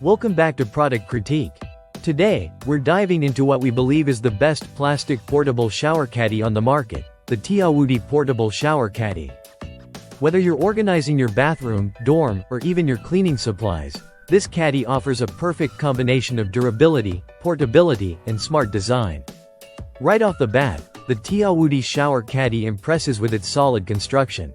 Welcome back to Product Critique. Today, we're diving into what we believe is the best plastic portable shower caddy on the market, the Tiawudi Portable Shower Caddy. Whether you're organizing your bathroom, dorm, or even your cleaning supplies, this caddy offers a perfect combination of durability, portability, and smart design. Right off the bat, the Tiawudi Shower Caddy impresses with its solid construction.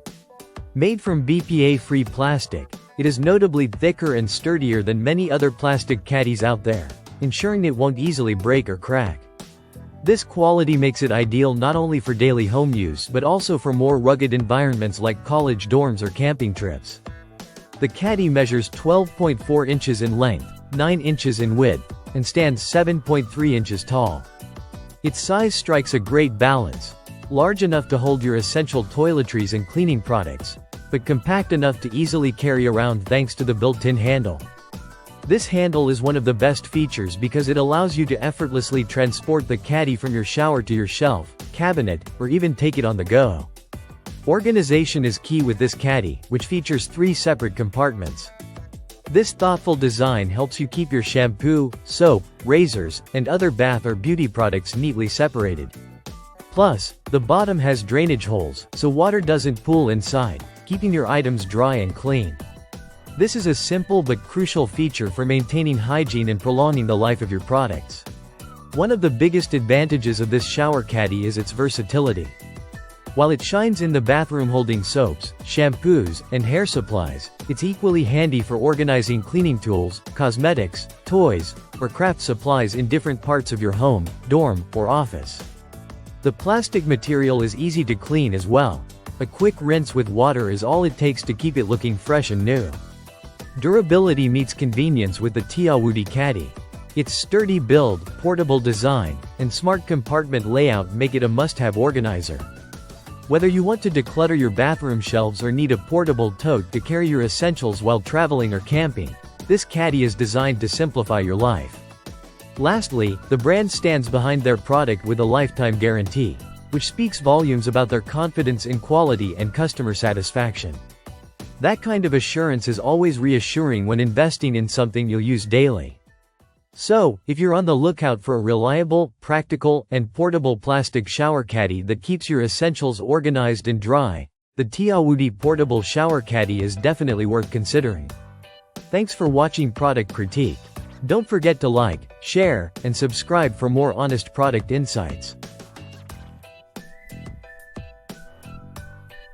Made from BPA-free plastic, it is notably thicker and sturdier than many other plastic caddies out there, ensuring it won't easily break or crack. This quality makes it ideal not only for daily home use but also for more rugged environments like college dorms or camping trips. The caddy measures 12.4 inches in length, 9 inches in width, and stands 7.3 inches tall. Its size strikes a great balance, large enough to hold your essential toiletries and cleaning products, but compact enough to easily carry around thanks to the built-in handle. This handle is one of the best features because it allows you to effortlessly transport the caddy from your shower to your shelf, cabinet, or even take it on the go. Organization is key with this caddy, which features 3 separate compartments. This thoughtful design helps you keep your shampoo, soap, razors, and other bath or beauty products neatly separated. Plus, the bottom has drainage holes, so water doesn't pool inside, keeping your items dry and clean. This is a simple but crucial feature for maintaining hygiene and prolonging the life of your products. One of the biggest advantages of this shower caddy is its versatility. While it shines in the bathroom holding soaps, shampoos, and hair supplies, it's equally handy for organizing cleaning tools, cosmetics, toys, or craft supplies in different parts of your home, dorm, or office. The plastic material is easy to clean as well. A quick rinse with water is all it takes to keep it looking fresh and new. Durability meets convenience with the Tiawudi caddy. Its sturdy build, portable design, and smart compartment layout make it a must-have organizer. Whether you want to declutter your bathroom shelves or need a portable tote to carry your essentials while traveling or camping, this caddy is designed to simplify your life. Lastly, the brand stands behind their product with a lifetime guarantee, which speaks volumes about their confidence in quality and customer satisfaction. That kind of assurance is always reassuring when investing in something you'll use daily. So, if you're on the lookout for a reliable, practical, and portable plastic shower caddy that keeps your essentials organized and dry, the Tiawudi Portable Shower Caddy is definitely worth considering. Thanks for watching Product Critique. Don't forget to like, share, and subscribe for more honest product insights.